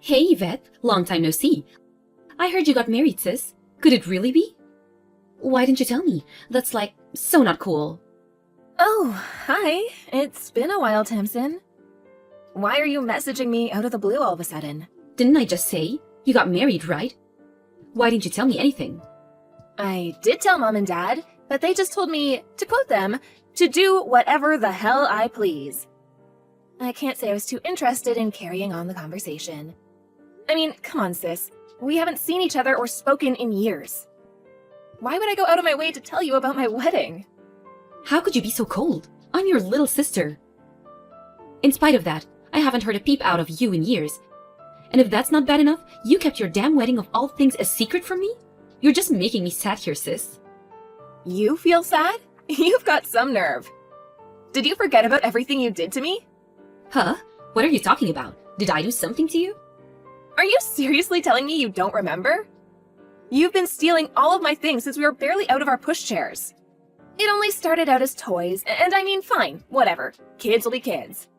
Hey Yvette, long time no see. I heard you got married, sis. Could it really be? Why didn't you tell me? That's like, so not cool. Oh, hi. It's been a while, Tamsin. Why are you messaging me out of the blue all of a sudden? Didn't I just say you got married, right? Why didn't you tell me anything? I did tell Mom and Dad, but they just told me, to quote them, to do whatever the hell I please. I can't say I was too interested in carrying on the conversation. I mean, come on, sis. We haven't seen each other or spoken in years. Why would I go out of my way to tell you about my wedding? How could you be so cold? I'm your little sister. In spite of that, I haven't heard a peep out of you in years. And if that's not bad enough, you kept your damn wedding of all things a secret from me? You're just making me sad here, sis. You feel sad? You've got some nerve. Did you forget about everything you did to me? Huh? What are you talking about? Did I do something to you? Are you seriously telling me you don't remember? You've been stealing all of my things since we were barely out of our pushchairs. It only started out as toys, and I mean, fine, whatever. Kids will be kids.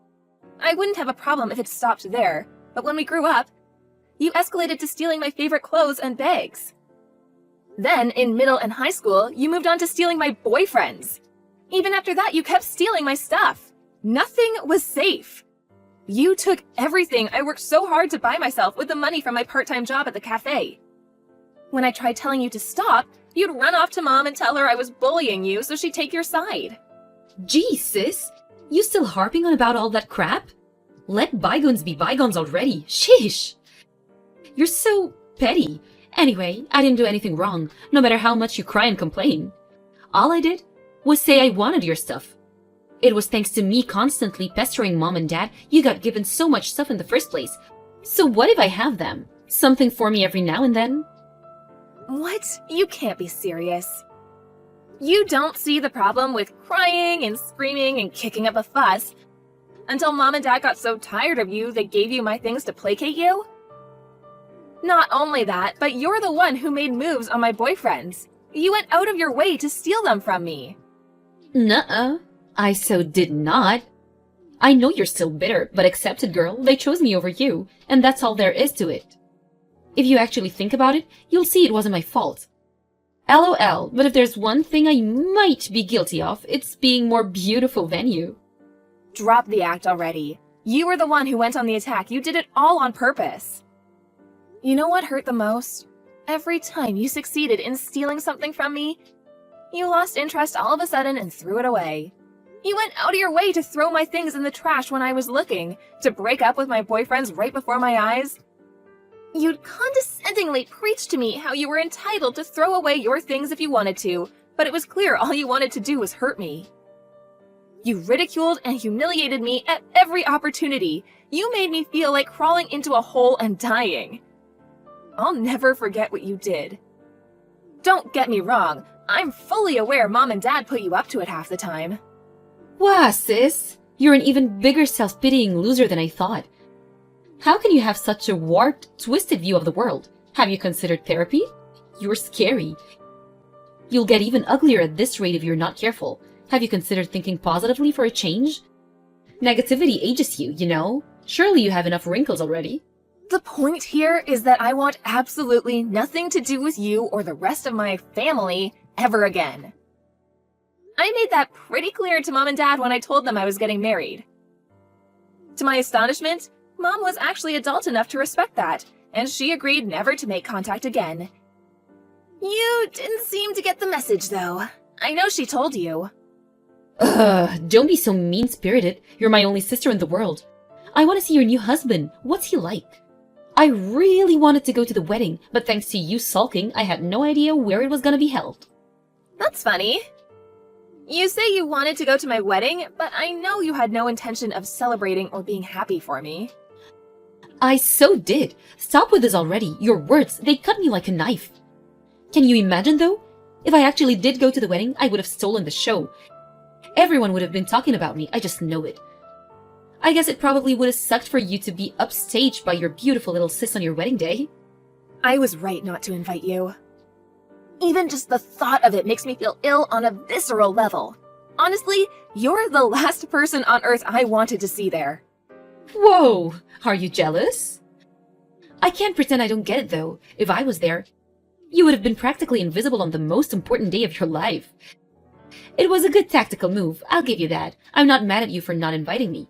I wouldn't have a problem if it stopped there, but when we grew up, you escalated to stealing my favorite clothes and bags. Then, in middle and high school, you moved on to stealing my boyfriends. Even after that, you kept stealing my stuff. Nothing was safe. You took everything I worked so hard to buy myself with the money from my part-time job at the cafe. When I tried telling you to stop, you'd run off to Mom and tell her I was bullying you so she'd take your side. Gee, sis, you still harping on about all that crap? Let bygones be bygones already. Sheesh. You're so petty. Anyway, I didn't do anything wrong, no matter how much you cry and complain. All I did was say I wanted your stuff. It was thanks to me constantly pestering Mom and Dad you got given so much stuff in the first place. So what if I have them? Something for me every now and then? What? You can't be serious. You don't see the problem with crying and screaming and kicking up a fuss until Mom and Dad got so tired of you they gave you my things to placate you? Not only that, but you're the one who made moves on my boyfriends. You went out of your way to steal them from me. Nuh-uh. I so did not. I know you're still bitter, but accept it, girl. They chose me over you, and that's all there is to it. If you actually think about it, you'll see it wasn't my fault. LOL, but if there's one thing I might be guilty of, it's being more beautiful than you. Drop the act already. You were the one who went on the attack. You did it all on purpose. You know what hurt the most? Every time you succeeded in stealing something from me, you lost interest all of a sudden and threw it away. You went out of your way to throw my things in the trash when I was looking, to break up with my boyfriends right before my eyes. You'd condescendingly preach to me how you were entitled to throw away your things if you wanted to, but it was clear all you wanted to do was hurt me. You ridiculed and humiliated me at every opportunity. You made me feel like crawling into a hole and dying. I'll never forget what you did. Don't get me wrong, I'm fully aware Mom and Dad put you up to it half the time. Wow, sis. You're an even bigger self-pitying loser than I thought. How can you have such a warped, twisted view of the world? Have you considered therapy? You're scary. You'll get even uglier at this rate if you're not careful. Have you considered thinking positively for a change? Negativity ages you, you know? Surely you have enough wrinkles already. The point here is that I want absolutely nothing to do with you or the rest of my family ever again. I made that pretty clear to Mom and Dad when I told them I was getting married. To my astonishment, Mom was actually adult enough to respect that, and she agreed never to make contact again. You didn't seem to get the message, though. I know she told you. Ugh, don't be so mean-spirited. You're my only sister in the world. I want to see your new husband. What's he like? I really wanted to go to the wedding, but thanks to you sulking, I had no idea where it was gonna be held. That's funny. You say you wanted to go to my wedding, but I know you had no intention of celebrating or being happy for me. I so did. Stop with this already. Your words, they cut me like a knife. Can you imagine, though? If I actually did go to the wedding, I would have stolen the show. Everyone would have been talking about me, I just know it. I guess it probably would have sucked for you to be upstaged by your beautiful little sis on your wedding day. I was right not to invite you. Even just the thought of it makes me feel ill on a visceral level. Honestly, you're the last person on Earth I wanted to see there. Whoa! Are you jealous? I can't pretend I don't get it, though. If I was there, you would have been practically invisible on the most important day of your life. It was a good tactical move, I'll give you that. I'm not mad at you for not inviting me.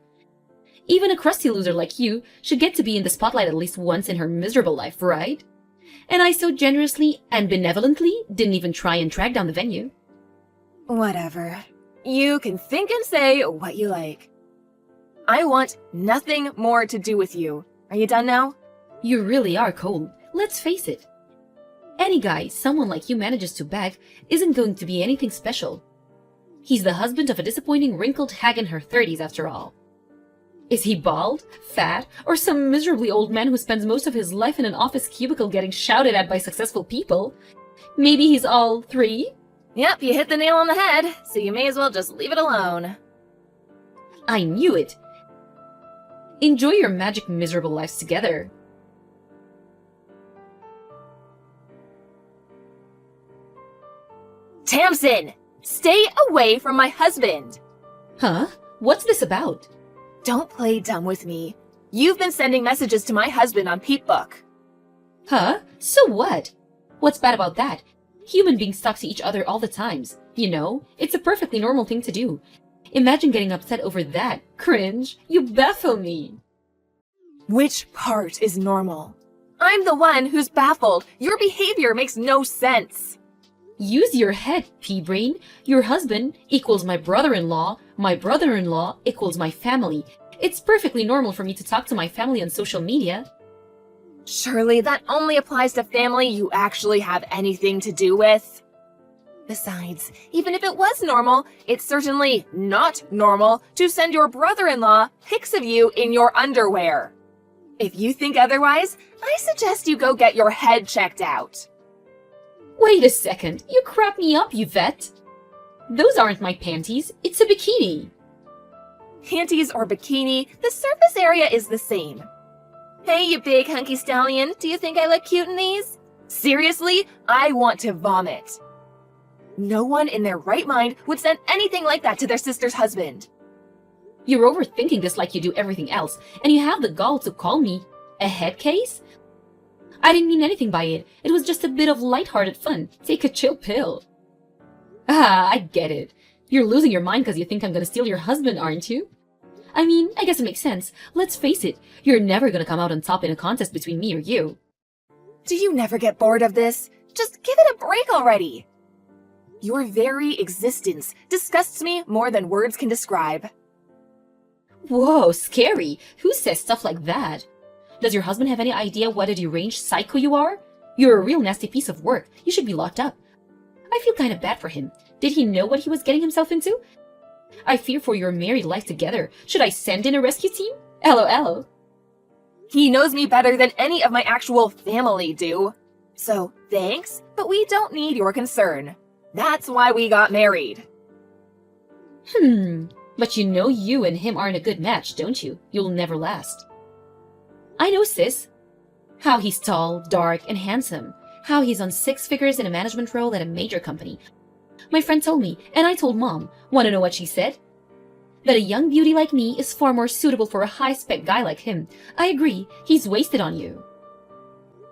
Even a crusty loser like you should get to be in the spotlight at least once in her miserable life, right? And I so generously and benevolently didn't even try and track down the venue. Whatever. You can think and say what you like. I want nothing more to do with you. Are you done now? You really are cold. Let's face it. Any guy someone like you manages to bag isn't going to be anything special. He's the husband of a disappointing wrinkled hag in her 30s after all. Is he bald, fat, or some miserably old man who spends most of his life in an office cubicle getting shouted at by successful people? Maybe he's all three? Yep, you hit the nail on the head, so you may as well just leave it alone. I knew it. Enjoy your magic miserable lives together. Tamsin! Stay away from my husband! Huh? What's this about? Don't play dumb with me. You've been sending messages to my husband on Peepbook. Huh? So what? What's bad about that? Human beings talk to each other all the times. You know, it's a perfectly normal thing to do. Imagine getting upset over that. Cringe. You baffle me. Which part is normal? I'm the one who's baffled. Your behavior makes no sense. Use your head, pea-brain. Your husband equals my brother-in-law equals my family. It's perfectly normal for me to talk to my family on social media. Surely that only applies to family you actually have anything to do with. Besides, even if it was normal, it's certainly not normal to send your brother-in-law pics of you in your underwear. If you think otherwise, I suggest you go get your head checked out. Wait a second, you crap me up, Yvette. Those aren't my panties, it's a bikini. Panties or bikini, the surface area is the same. Hey, you big hunky stallion, do you think I look cute in these? Seriously, I want to vomit. No one in their right mind would send anything like that to their sister's husband. You're overthinking this like you do everything else, and you have the gall to call me a head case? I didn't mean anything by it. It was just a bit of lighthearted fun. Take a chill pill. Ah, I get it. You're losing your mind because you think I'm gonna steal your husband, aren't you? I mean, I guess it makes sense. Let's face it, you're never gonna come out on top in a contest between me or you. Do you never get bored of this? Just give it a break already. Your very existence disgusts me more than words can describe. Whoa, scary. Who says stuff like that? Does your husband have any idea what a deranged psycho you are? You're a real nasty piece of work. You should be locked up. I feel kind of bad for him. Did he know what he was getting himself into? I fear for your married life together. Should I send in a rescue team? LOL. He knows me better than any of my actual family do. So, thanks, but we don't need your concern. That's why we got married. But you know you and him aren't a good match, don't you? You'll never last. I know, sis. How he's tall, dark, and handsome. How he's on 6 figures in a management role at a major company. My friend told me, and I told Mom. Want to know what she said? That a young beauty like me is far more suitable for a high-spec guy like him. I agree, he's wasted on you.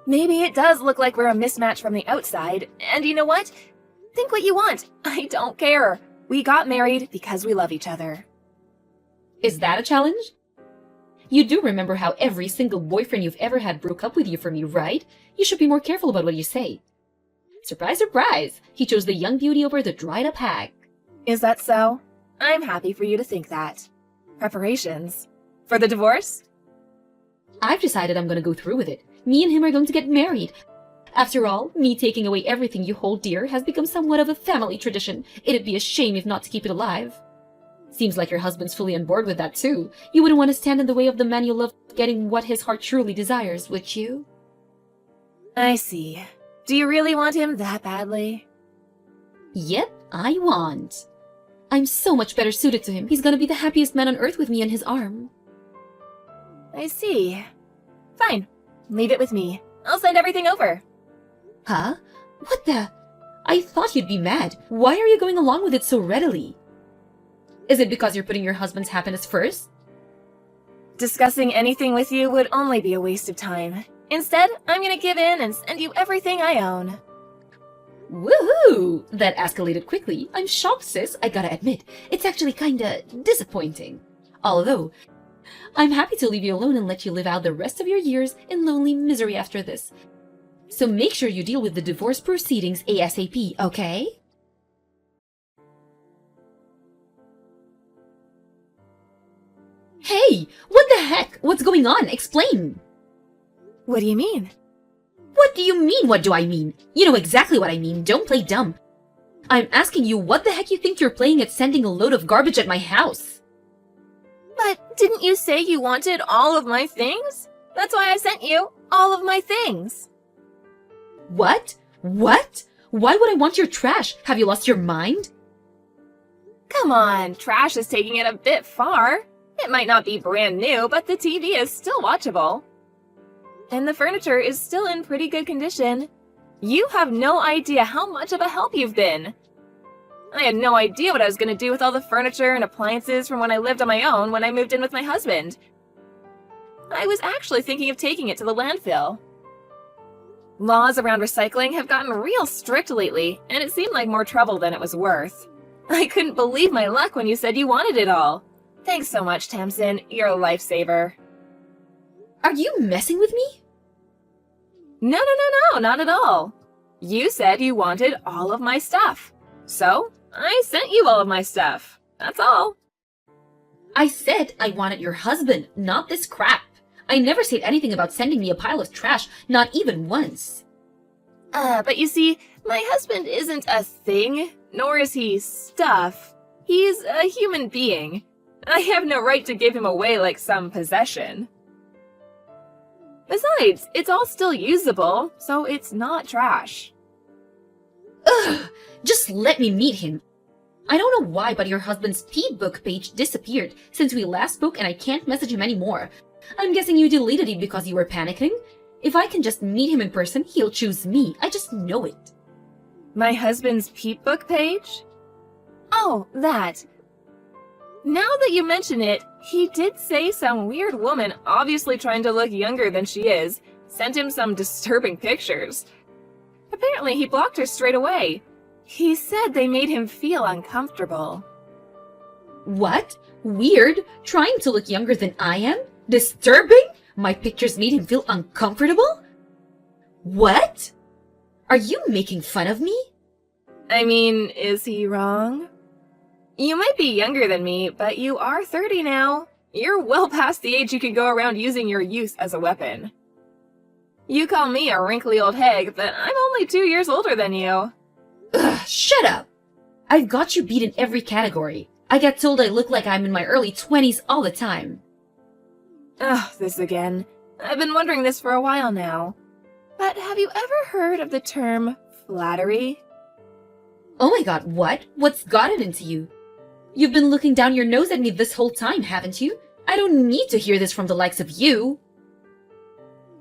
Maybe it does look like we're a mismatch from the outside, and you know what? Think what you want. I don't care. We got married because we love each other. Is that a challenge? You do remember how every single boyfriend you've ever had broke up with you for me, right? You should be more careful about what you say. Surprise, surprise! He chose the young beauty over the dried-up hag. Is that so? I'm happy for you to think that. Preparations? For the divorce? I've decided I'm going to go through with it. Me and him are going to get married. After all, me taking away everything you hold dear has become somewhat of a family tradition. It'd be a shame if not to keep it alive. Seems like your husband's fully on board with that too. You wouldn't want to stand in the way of the man you love getting what his heart truly desires, would you? I see. Do you really want him that badly? Yep, I want. I'm so much better suited to him. He's gonna be the happiest man on earth with me in his arm. I see. Fine. Leave it with me. I'll send everything over. Huh? What the? I thought you'd be mad. Why are you going along with it so readily? Is it because you're putting your husband's happiness first? Discussing anything with you would only be a waste of time. Instead, I'm gonna give in and send you everything I own. Woohoo! That escalated quickly. I'm shocked, sis, I gotta admit. It's actually kinda disappointing. Although, I'm happy to leave you alone and let you live out the rest of your years in lonely misery after this. So make sure you deal with the divorce proceedings ASAP, okay? Hey! What the heck? What's going on? Explain! What do you mean? What do you mean, what do I mean? You know exactly what I mean, don't play dumb. I'm asking you what the heck you think you're playing at sending a load of garbage at my house? But didn't you say you wanted all of my things? That's why I sent you all of my things. What? What? Why would I want your trash? Have you lost your mind? Come on, trash is taking it a bit far. It might not be brand new, but the TV is still watchable. And the furniture is still in pretty good condition. You have no idea how much of a help you've been. I had no idea what I was going to do with all the furniture and appliances from when I lived on my own when I moved in with my husband. I was actually thinking of taking it to the landfill. Laws around recycling have gotten real strict lately, and it seemed like more trouble than it was worth. I couldn't believe my luck when you said you wanted it all. Thanks so much, Tamsin. You're a lifesaver. Are you messing with me? No, not at all. You said you wanted all of my stuff. So, I sent you all of my stuff. That's all. I said I wanted your husband, not this crap. I never said anything about sending me a pile of trash, not even once. But you see, my husband isn't a thing, nor is he stuff. He's a human being. I have no right to give him away like some possession. Besides, it's all still usable, so it's not trash. Ugh! Just let me meet him. I don't know why, but your husband's P-book page disappeared since we last spoke and I can't message him anymore. I'm guessing you deleted it because you were panicking? If I can just meet him in person, he'll choose me. I just know it. My husband's Peepbook page? Oh, that. Now that you mention it, he did say some weird woman, obviously trying to look younger than she is, sent him some disturbing pictures. Apparently he blocked her straight away. He said they made him feel uncomfortable. What? Weird? Trying to look younger than I am? Disturbing? My pictures made him feel uncomfortable? What? Are you making fun of me? I mean, is he wrong? You might be younger than me, but you are 30 now. You're well past the age you can go around using your youth as a weapon. You call me a wrinkly old hag, but I'm only 2 years older than you. Ugh, shut up! I've got you beat in every category. I get told I look like I'm in my early 20s all the time. Ugh, this again. I've been wondering this for a while now. But have you ever heard of the term flattery? Oh my god, what? What's got it into you? You've been looking down your nose at me this whole time, haven't you? I don't need to hear this from the likes of you.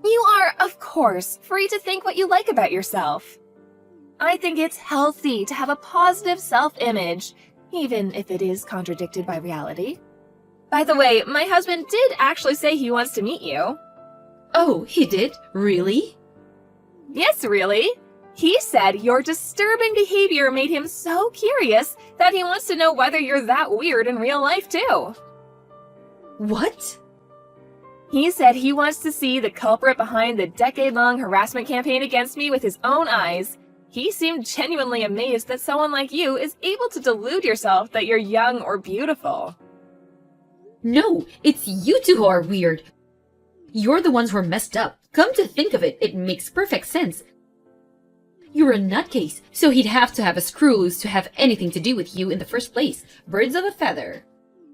You are, of course, free to think what you like about yourself. I think it's healthy to have a positive self-image, even if it is contradicted by reality. By the way, my husband did actually say he wants to meet you. Oh, he did? Really? Yes, really. He said your disturbing behavior made him so curious that he wants to know whether you're that weird in real life, too. What? He said he wants to see the culprit behind the decade-long harassment campaign against me with his own eyes. He seemed genuinely amazed that someone like you is able to delude yourself that you're young or beautiful. No, it's you two who are weird. You're the ones who are messed up. Come to think of it, it makes perfect sense. You're a nutcase, so he'd have to have a screw loose to have anything to do with you in the first place. Birds of a feather.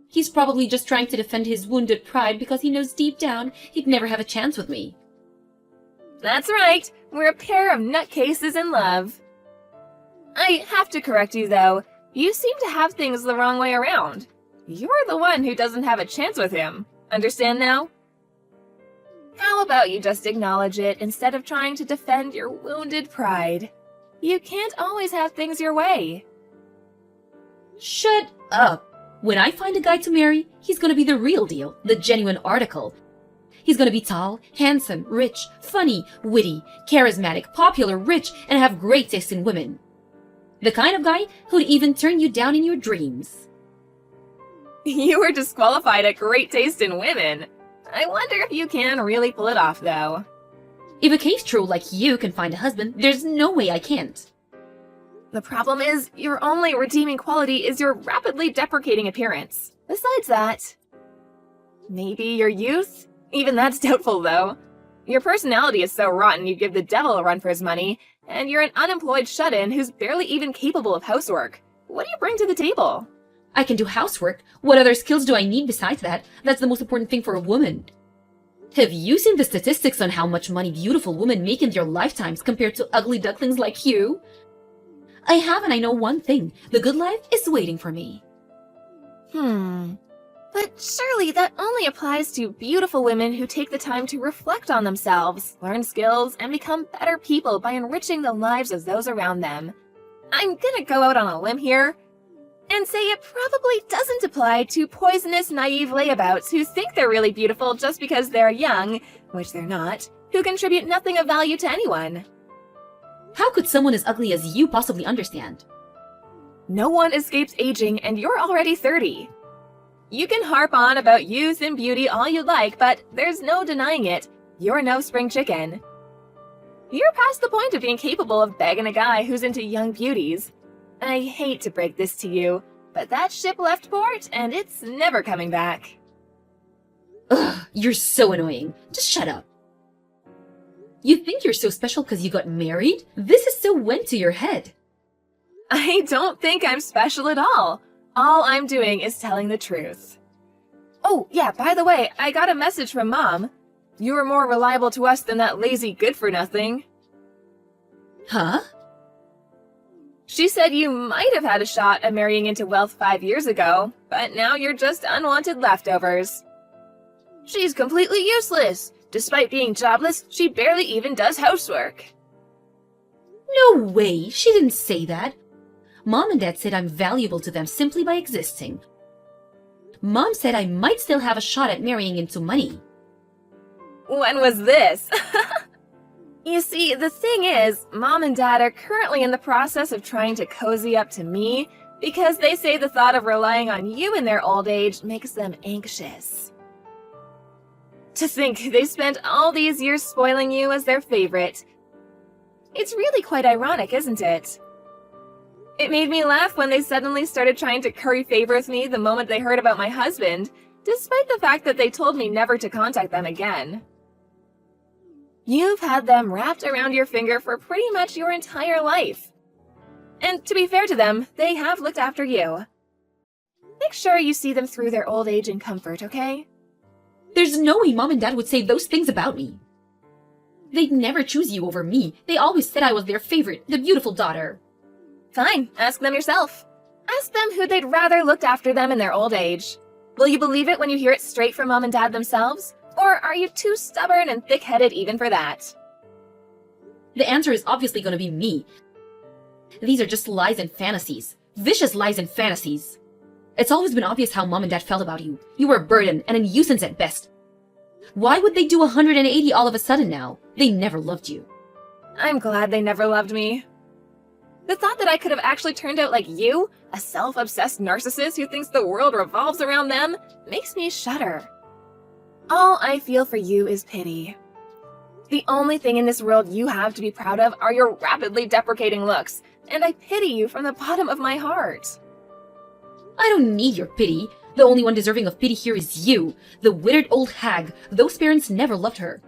He's probably just trying to defend his wounded pride because he knows deep down he'd never have a chance with me. That's right. We're a pair of nutcases in love. I have to correct you, though. You seem to have things the wrong way around. You're the one who doesn't have a chance with him. Understand now? How about you just acknowledge it instead of trying to defend your wounded pride? You can't always have things your way. Shut up. When I find a guy to marry, he's gonna be the real deal, the genuine article. He's gonna be tall, handsome, rich, funny, witty, charismatic, popular, rich, and have great taste in women. The kind of guy who'd even turn you down in your dreams. You were disqualified at great taste in women. I wonder if you can really pull it off, though. If a cave troll like you can find a husband, there's no way I can't. The problem is, your only redeeming quality is your rapidly deprecating appearance. Besides that, maybe your youth? Even that's doubtful, though. Your personality is so rotten you'd give the devil a run for his money, and you're an unemployed shut-in who's barely even capable of housework. What do you bring to the table? I can do housework. What other skills do I need besides that? That's the most important thing for a woman. Have you seen the statistics on how much money beautiful women make in their lifetimes compared to ugly ducklings like you? I have, and I know one thing. The good life is waiting for me. But surely that only applies to beautiful women who take the time to reflect on themselves, learn skills, and become better people by enriching the lives of those around them. I'm gonna go out on a limb here and say it probably doesn't apply to poisonous, naive layabouts who think they're really beautiful just because they're young, which they're not, who contribute nothing of value to anyone. How could someone as ugly as you possibly understand? No one escapes aging, and you're already 30. You can harp on about youth and beauty all you like, but there's no denying it. You're no spring chicken. You're past the point of being capable of begging a guy who's into young beauties. I hate to break this to you, but that ship left port, and it's never coming back. Ugh, you're so annoying. Just shut up. You think you're so special because you got married? This is so went to your head. I don't think I'm special at all. All I'm doing is telling the truth. Oh, yeah, by the way, I got a message from Mom. You were more reliable to us than that lazy good-for-nothing. Huh? She said you might have had a shot at marrying into wealth 5 years ago, but now you're just unwanted leftovers. She's completely useless. Despite being jobless, she barely even does housework. No way, she didn't say that. Mom and Dad said I'm valuable to them simply by existing. Mom said I might still have a shot at marrying into money. When was this? You see, the thing is, Mom and Dad are currently in the process of trying to cozy up to me because they say the thought of relying on you in their old age makes them anxious. To think they spent all these years spoiling you as their favorite. It's really quite ironic, isn't it? It made me laugh when they suddenly started trying to curry favor with me the moment they heard about my husband, despite the fact that they told me never to contact them again. You've had them wrapped around your finger for pretty much your entire life. And to be fair to them, they have looked after you. Make sure you see them through their old age in comfort, okay? There's no way Mom and Dad would say those things about me. They'd never choose you over me. They always said I was their favorite, the beautiful daughter. Fine, ask them yourself. Ask them who they'd rather looked after them in their old age. Will you believe it when you hear it straight from Mom and Dad themselves? Or are you too stubborn and thick-headed even for that? The answer is obviously going to be me. These are just lies and fantasies. Vicious lies and fantasies. It's always been obvious how Mom and Dad felt about you. You were a burden and a nuisance at best. Why would they do 180 all of a sudden now? They never loved you. I'm glad they never loved me. The thought that I could have actually turned out like you, a self-obsessed narcissist who thinks the world revolves around them, makes me shudder. All I feel for you is pity. The only thing in this world you have to be proud of are your rapidly deprecating looks, and I pity you from the bottom of my heart. I don't need your pity. The only one deserving of pity here is you, the withered old hag. Those parents never loved her.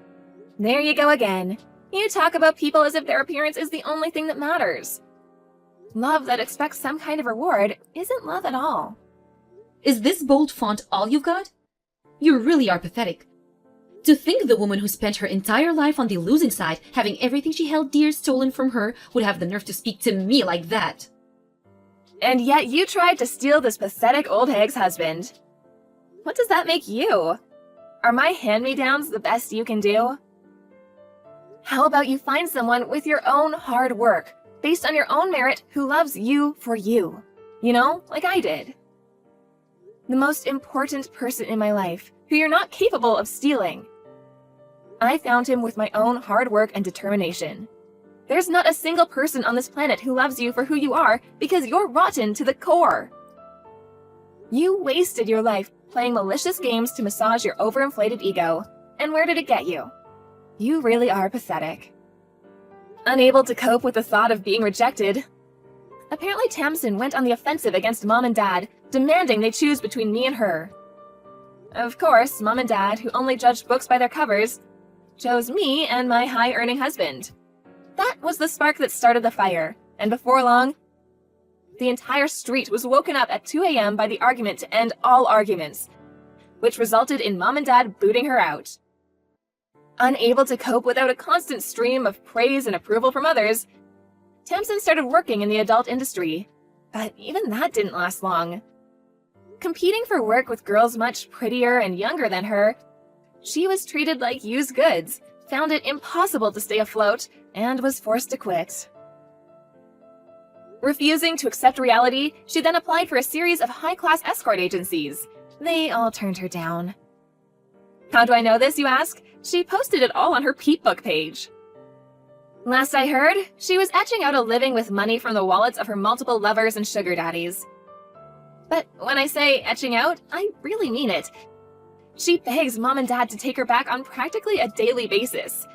There you go again. You talk about people as if their appearance is the only thing that matters. Love that expects some kind of reward isn't love at all. Is this bold font all you've got? You really are pathetic. To think the woman who spent her entire life on the losing side, having everything she held dear stolen from her, would have the nerve to speak to me like that. And yet you tried to steal this pathetic old hag's husband. What does that make you? Are my hand-me-downs the best you can do? How about you find someone with your own hard work, based on your own merit, who loves you for you? You know, like I did. The most important person in my life, who you're not capable of stealing. I found him with my own hard work and determination. There's not a single person on this planet who loves you for who you are because you're rotten to the core. You wasted your life playing malicious games to massage your overinflated ego. And where did it get you? You really are pathetic. Unable to cope with the thought of being rejected, apparently Tamsin went on the offensive against Mom and Dad, demanding they choose between me and her. Of course, Mom and Dad, who only judged books by their covers, chose me and my high-earning husband. That was the spark that started the fire, and before long, the entire street was woken up at 2 a.m. by the argument to end all arguments, which resulted in Mom and Dad booting her out. Unable to cope without a constant stream of praise and approval from others, Tamsin started working in the adult industry, but even that didn't last long. Competing for work with girls much prettier and younger than her, she was treated like used goods, found it impossible to stay afloat, and was forced to quit. Refusing to accept reality, she then applied for a series of high-class escort agencies. They all turned her down. How do I know this, you ask? She posted it all on her Peepbook page. Last I heard, she was etching out a living with money from the wallets of her multiple lovers and sugar daddies. But when I say etching out, I really mean it. She begs Mom and Dad to take her back on practically a daily basis.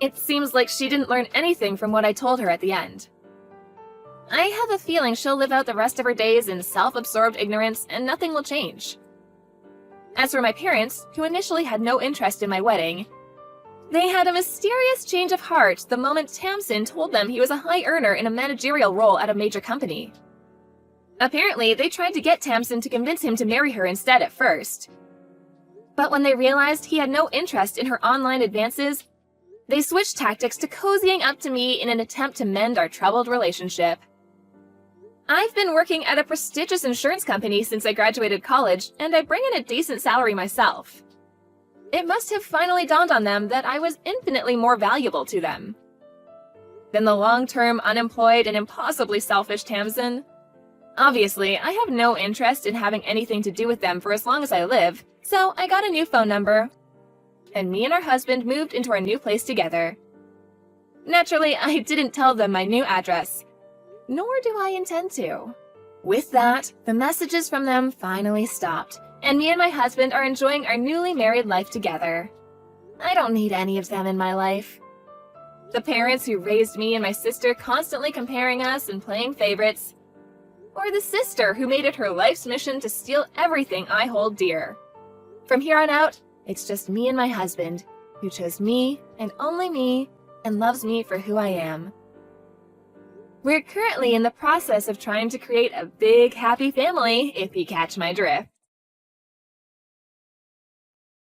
It seems like she didn't learn anything from what I told her at the end. I have a feeling she'll live out the rest of her days in self-absorbed ignorance and nothing will change. As for my parents, who initially had no interest in my wedding, they had a mysterious change of heart the moment Tamsin told them he was a high earner in a managerial role at a major company. Apparently, they tried to get Tamsin to convince him to marry her instead at first. But when they realized he had no interest in her online advances, they switched tactics to cozying up to me in an attempt to mend our troubled relationship. I've been working at a prestigious insurance company since I graduated college, and I bring in a decent salary myself. It must have finally dawned on them that I was infinitely more valuable to them than the long-term unemployed and impossibly selfish Tamsin. Obviously, I have no interest in having anything to do with them for as long as I live, so I got a new phone number, and me and our husband moved into our new place together. Naturally, I didn't tell them my new address, nor do I intend to. With that, the messages from them finally stopped, and me and my husband are enjoying our newly married life together. I don't need any of them in my life. The parents who raised me and my sister constantly comparing us and playing favorites, or the sister who made it her life's mission to steal everything I hold dear. From here on out, it's just me and my husband, who chose me and only me and loves me for who I am. We're currently in the process of trying to create a big, happy family, if you catch my drift.